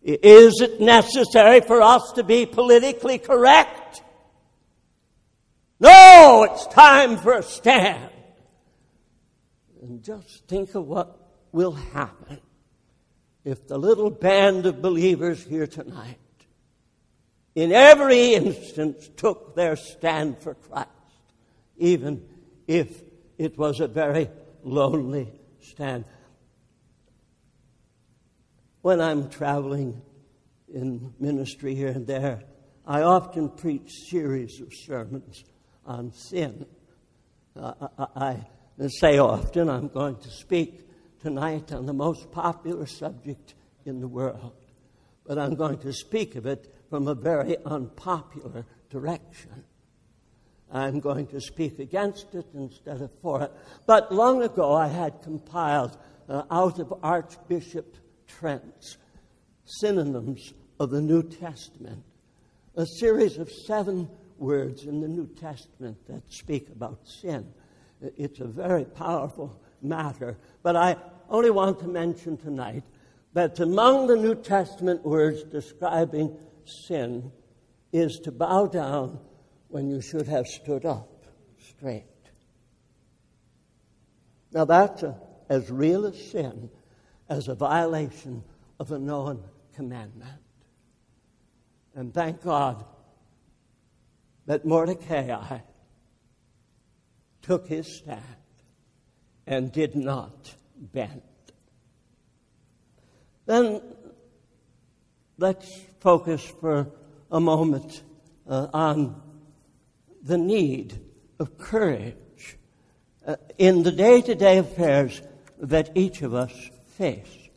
Is it necessary for us to be politically correct? No, it's time for a stand. And just think of what will happen if the little band of believers here tonight in every instance took their stand for Christ, even if it was a very lonely stand. When I'm traveling in ministry here and there, I often preach series of sermons on sin. I say often I'm going to speak tonight on the most popular subject in the world, but I'm going to speak of it from a very unpopular direction. I'm going to speak against it instead of for it. But long ago I had compiled out of Archbishop Trent's synonyms of the New Testament, a series of 7 words in the New Testament that speak about sin. It's a very powerful matter, but I only want to mention tonight that among the New Testament words describing sin is to bow down when you should have stood up straight. Now that's as real a sin as a violation of a known commandment. And thank God that Mordecai took his stand and did not bend. Then let's focus for a moment on the need of courage in the day-to-day affairs that each of us face.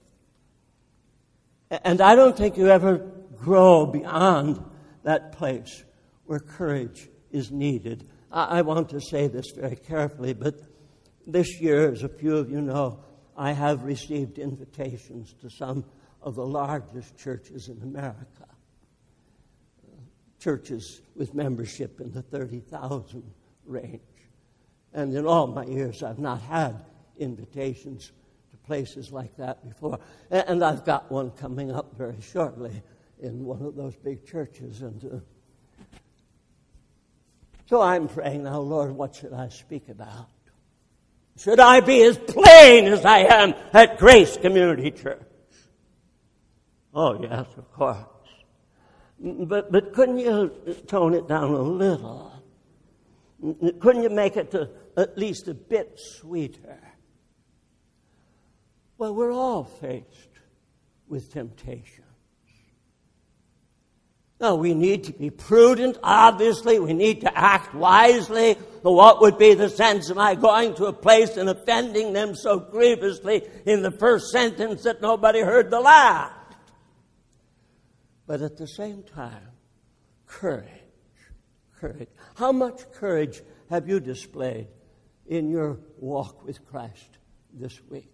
And I don't think you ever grow beyond that place where courage is needed. I want to say this very carefully, but this year, as a few of you know, I have received invitations to some of the largest churches in America. Churches with membership in the 30,000 range. And in all my years, I've not had invitations to places like that before. And I've got one coming up very shortly in one of those big churches. And so I'm praying now, Lord, what should I speak about? Should I be as plain as I am at Grace Community Church? Oh, yes, of course. But couldn't you tone it down a little? Couldn't you make it to at least a bit sweeter? Well, we're all faced with temptation. Now, we need to be prudent, obviously. We need to act wisely. But what would be the sense of my going to a place and offending them so grievously in the first sentence that nobody heard the last? But at the same time, courage. How much courage have you displayed in your walk with Christ this week?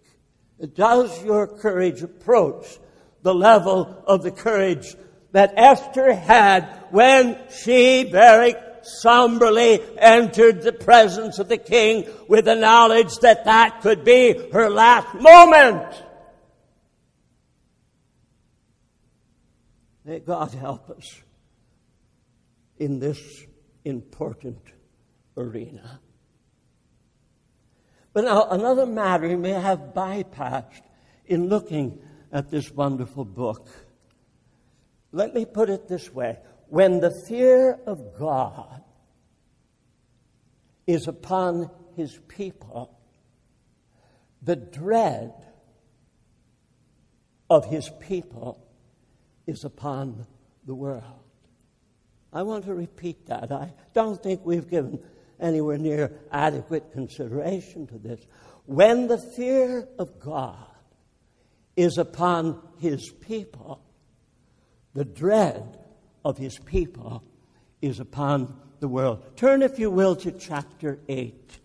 Does your courage approach the level of the courage that Esther had when she very somberly entered the presence of the king with the knowledge that that could be her last moment? May God help us in this important arena. But now, another matter we may have bypassed in looking at this wonderful book. Let me put it this way. When the fear of God is upon his people, the dread of his people is upon the world. I want to repeat that. I don't think we've given anywhere near adequate consideration to this. When the fear of God is upon his people, the dread of his people is upon the world. Turn, if you will, to chapter 8.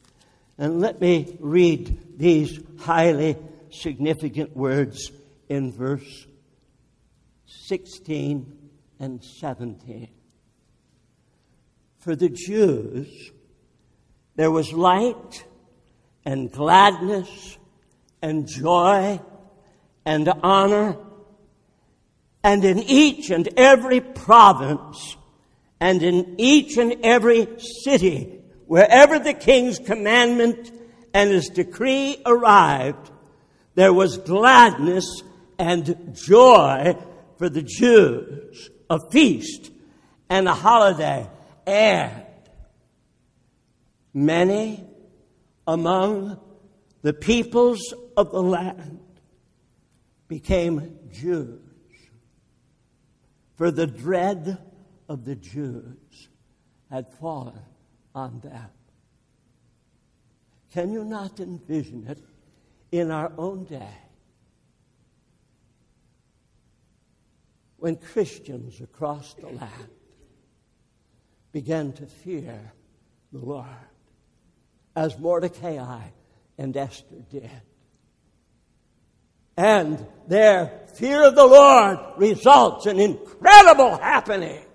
And let me read these highly significant words in verse 16 and 17. For the Jews, there was light and gladness and joy and honor, and in each and every province and in each and every city, wherever the king's commandment and his decree arrived, there was gladness and joy for the Jews, a feast and a holiday, and many among the peoples of the land became Jews, for the dread of the Jews had fallen on them. Can you not envision it in our own day? When Christians across the land began to fear the Lord, as Mordecai and Esther did. And their fear of the Lord results in incredible happenings,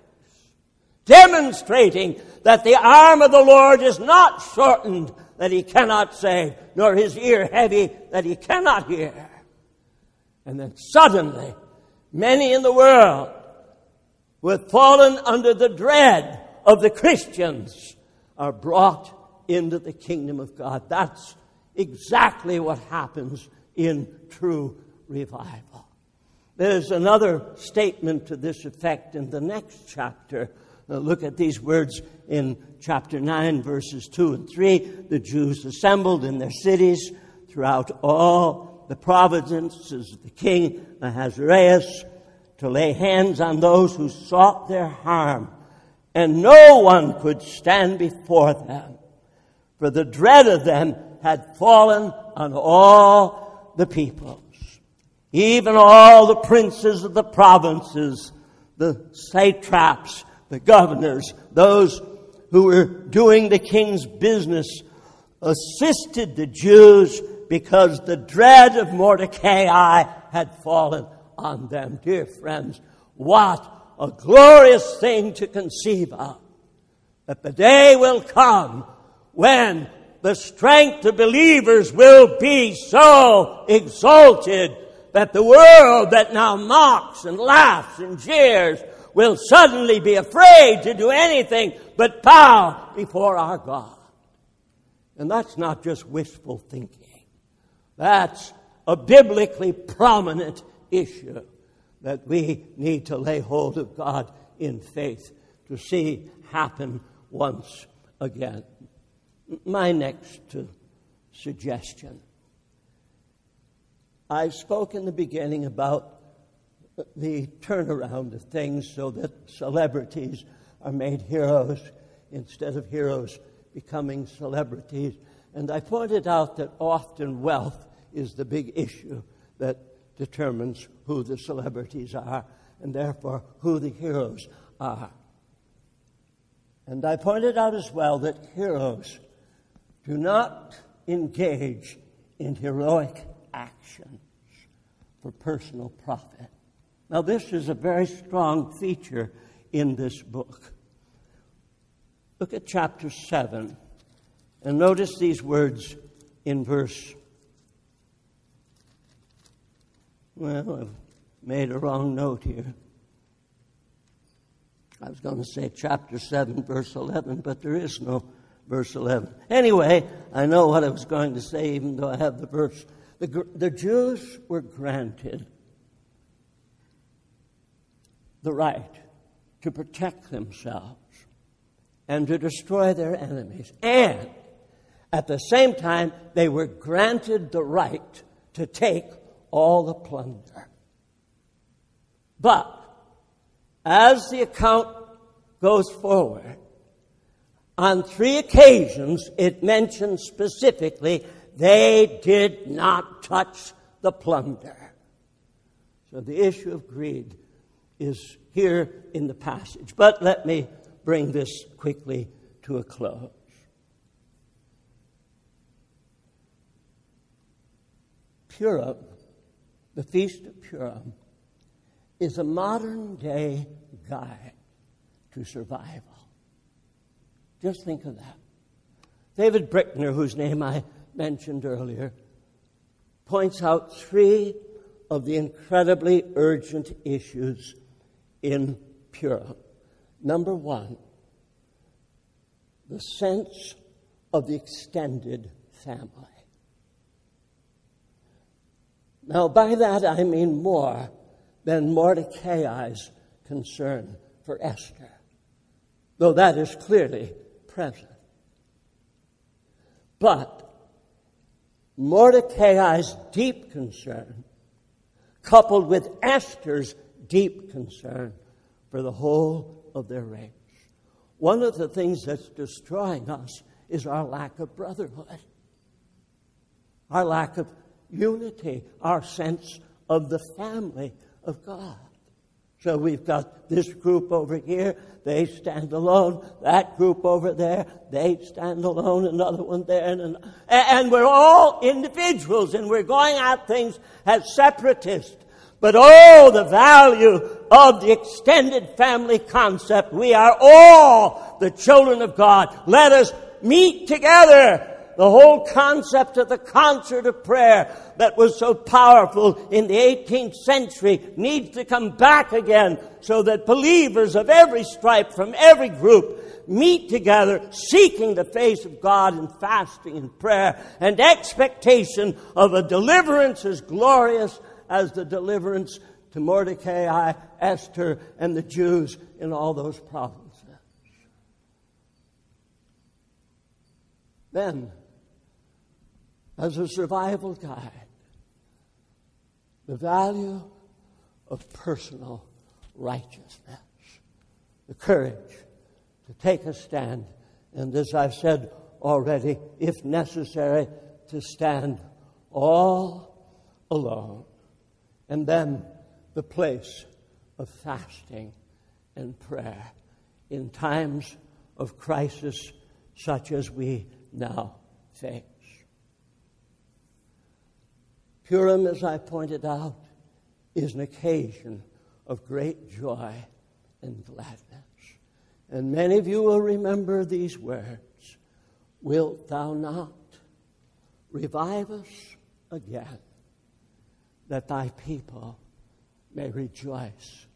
demonstrating that the arm of the Lord is not shortened that he cannot save, nor his ear heavy that he cannot hear. And then suddenly, many in the world who had fallen under the dread of the Christians are brought into the kingdom of God. That's exactly what happens in true revival. There's another statement to this effect in the next chapter. Now look at these words in chapter 9, verses 2 and 3. The Jews assembled in their cities throughout all the provinces of the king Ahasuerus to lay hands on those who sought their harm, and no one could stand before them, for the dread of them had fallen on all the peoples. Even all the princes of the provinces, the satraps, the governors, those who were doing the king's business, assisted the Jews because the dread of Mordecai had fallen on them. Dear friends, what a glorious thing to conceive of, that the day will come when the strength of believers will be so exalted that the world that now mocks and laughs and jeers will suddenly be afraid to do anything but bow before our God. And that's not just wishful thinking. That's a biblically prominent issue that we need to lay hold of God in faith to see happen once again. My next suggestion. I spoke in the beginning about the turnaround of things so that celebrities are made heroes instead of heroes becoming celebrities. And I pointed out that often wealth is the big issue that determines who the celebrities are and therefore who the heroes are. And I pointed out as well that heroes do not engage in heroic actions for personal profit. Now, this is a very strong feature in this book. Look at chapter 7 and notice these words in verse. Well, I've made a wrong note here. I was going to say chapter 7, verse 11, but there is no verse 11. Anyway, I know what I was going to say, even though I have the verse. The Jews were granted the right to protect themselves and to destroy their enemies. And at the same time, they were granted the right to take all the plunder. But as the account goes forward, on 3 occasions it mentions specifically they did not touch the plunder. So the issue of greed is here in the passage. But let me bring this quickly to a close. Purim, the Feast of Purim, is a modern-day guide to survival. Just think of that. David Brickner, whose name I mentioned earlier, points out 3 of the incredibly urgent issues in Purim. Number 1, the sense of the extended family. Now, by that I mean more than Mordecai's concern for Esther. though that is clearly present. But Mordecai's deep concern, coupled with Esther's deep concern for the whole of their race. One of the things that's destroying us is our lack of brotherhood, our lack of unity, our sense of the family of God. So we've got this group over here, they stand alone. That group over there, they stand alone. Another one there. And we're all individuals, and we're going at things as separatists. But oh, the value of the extended family concept. We are all the children of God. Let us meet together. The whole concept of the concert of prayer that was so powerful in the 18th century needs to come back again so that believers of every stripe from every group meet together seeking the face of God in fasting and prayer and expectation of a deliverance as glorious as the deliverance to Mordecai, Esther, and the Jews in all those provinces. Then, as a survival guide, the value of personal righteousness, the courage to take a stand, and as I've said already, if necessary, to stand all alone. And then the place of fasting and prayer in times of crisis such as we now face. Purim, as I pointed out, is an occasion of great joy and gladness. And many of you will remember these words, "Wilt thou not revive us again, that thy people may rejoice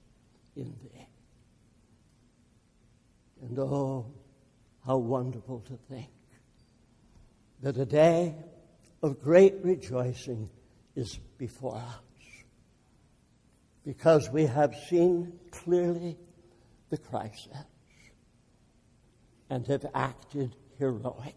in thee?" And oh, how wonderful to think that a day of great rejoicing is before us, because we have seen clearly the crisis and have acted heroically.